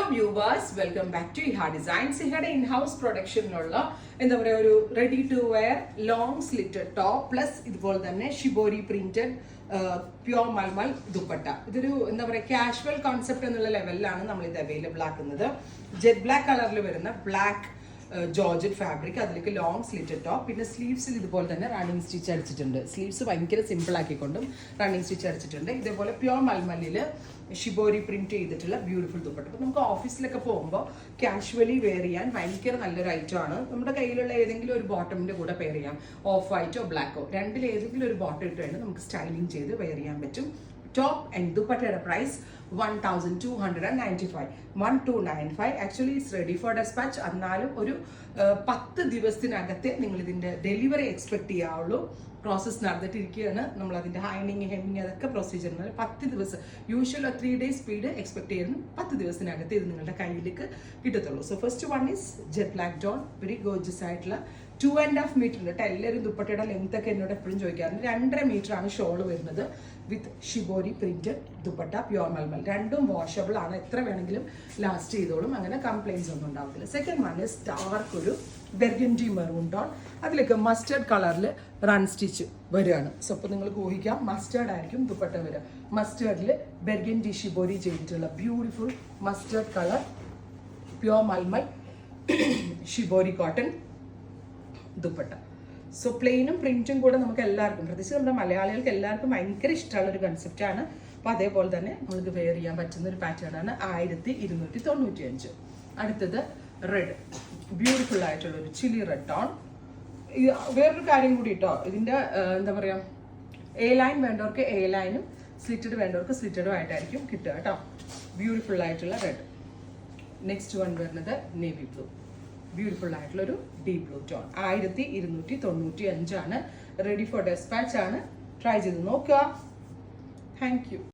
viewers, welcome back to Iha Designs. Ihade in-house production-നുള്ള എന്താ പറയുക ഒരു ready to wear long slitted top plus ഇതുപോലെ തന്നെ shibori printed pure mulmul dupatta. ഇതൊരു എന്താ പറയുക കാഷ്വൽ കോൺസെപ്റ്റ് എന്നുള്ള ലെവലിലാണ് നമ്മൾ ഇത് അവൈലബിൾ ആക്കുന്നത്. ജെറ്റ് ബ്ലാക്ക് കളറിൽ വരുന്ന ബ്ലാക്ക് ജോർജറ്റ് ഫാബ്രിക്, അതിലേക്ക് ലോങ് സ്ലിറ്റഡ് ടോപ്പ്, പിന്നെ സ്ലീവ്സിൽ ഇതുപോലെ തന്നെ റണ്ണിങ് സ്റ്റിച്ച് അടിച്ചിട്ടുണ്ട്. സ്ലീവ്സ് ഭയങ്കര സിമ്പിൾ ആക്കിക്കൊണ്ടും റണ്ണിങ് സ്റ്റിച്ച് അടിച്ചിട്ടുണ്ട്. ഇതേപോലെ പ്യോർ മൽമലിൽ ഷിബോരി പ്രിന്റ് ചെയ്തിട്ടുള്ള ബ്യൂട്ടിഫുൾ ദുപ്പട്ട. അപ്പോൾ നമുക്ക് ഓഫീസിലൊക്കെ പോകുമ്പോൾ കാഷ്വലി വെയർ ചെയ്യാൻ ഭയങ്കര നല്ലൊരു ഐറ്റം ആണ്. നമ്മുടെ കയ്യിലുള്ള ഏതെങ്കിലും ഒരു ബോട്ടമിന്റെ കൂടെ പെയർ ചെയ്യാം. ഓഫ് വൈറ്റോ ബ്ലാക്കോ രണ്ടിൽ ഏതെങ്കിലും ഒരു ബോട്ടം ഇട്ട് വേണ്ടി നമുക്ക് സ്റ്റൈലിംഗ് ചെയ്ത് വെയർ ചെയ്യാൻ പറ്റും. Top and dupatta price 1295, 1295. Actually it's ready for dispatch. എന്നാലും ഒരു 10 ദിവസത്തിനകത്തെ നിങ്ങൾ ഇതിന്റെ ഡെലിവറി എക്സ്പെക്ട് ചെയ്യാവുള്ളൂ. പ്രോസസ് നടന്നിട്ടിരിക്കുകയാണ്. നമ്മൾ അതിന്റെ ഹൈനിങ് ഹെമ്മിങ് അതൊക്കെ പ്രൊസീജിയറിന് 10 ദിവസം, യൂഷ്വൽ 3 days സ്പീഡ് എക്സ്പെക്ട് ചെയ്യുന്നു. 10 ദിവസത്തിനകത്ത് ഇത് നിങ്ങളുടെ കയ്യിലേക്ക് കിട്ടത്തുള്ളൂ. So first one is jet black done, very gorgeous ആയിട്ടുള്ള 2.5 മീറ്റർ ഉണ്ട്. എല്ലാവരും ദുപ്പട്ടയുടെ ലെങ്ത് ഒക്കെ എന്നോട് എപ്പോഴും ചോദിക്കാറുണ്ട്. 2.5 മീറ്റർ ആണ് ഷോൾ വരുന്നത് with shibori printed dupatta pure mulmul. രണ്ടും വാഷബിൾ ആണ്, എത്ര വേണമെങ്കിലും ലാസ്റ്റ് ചെയ്തോളും, അങ്ങനെ കംപ്ലൈൻസ് ഒന്നും ഉണ്ടാവത്തില്ല. സെക്കൻഡ് വൺ ഇസ് ഡാർക്ക് ഒരു ബെർഗൻഡി മെറൂൺ ടോൺ, അതിലേക്ക് മസ്റ്റേർഡ് കളറിൽ റൺ സ്റ്റിച്ച് വരികയാണ്. സോ അപ്പോൾ നിങ്ങൾക്ക് ഊഹിക്കാം മസ്റ്റേർഡ് ആയിരിക്കും ദുപ്പട്ട വരിക. മസ്റ്റേർഡിൽ ബെർഗൻഡി ഷിബോരി ചെയ്തിട്ടുള്ള beautiful mustard colour pure malmal shibori cotton dupatta. So പ്ലെയിനും പ്രിന്റും കൂടെ നമുക്ക് എല്ലാവർക്കും, പ്രത്യേകിച്ച് നമ്മുടെ മലയാളികൾക്ക് എല്ലാവർക്കും ഭയങ്കര ഇഷ്ടമുള്ള ഒരു കൺസെപ്റ്റാണ്. അപ്പോൾ അതേപോലെ തന്നെ നമുക്ക് വെയർ ചെയ്യാൻ പറ്റുന്ന ഒരു പാറ്റേൺ ആണ്. 1295. അടുത്തത് റെഡ്, ബ്യൂട്ടിഫുൾ ആയിട്ടുള്ള ഒരു ചില്ലി റെഡ് ടോൺ. വേറൊരു കാര്യം കൂടി കേട്ടോ, ഇതിന്റെ എന്താ പറയുക, എ ലൈൻ വേണ്ടവർക്ക് എ ലൈനും സ്ലിറ്റഡ് വേണ്ടവർക്ക് സ്ലിറ്റഡും ആയിട്ടായിരിക്കും കിട്ടുക കേട്ടോ. ബ്യൂട്ടിഫുൾ ആയിട്ടുള്ള റെഡ്. നെക്സ്റ്റ് വൺ വരുന്നത് നേവി ബ്ലൂ, ബ്യൂട്ടിഫുൾ ആയിട്ടുള്ള ഒരു ഡീപ് ബ്ലൂ ടോൺ. 1295 ആണ്. റെഡി ഫോർ ഡെസ്പാച്ച് ആണ്. ട്രൈ ചെയ്ത് നോക്കുക. Thank you.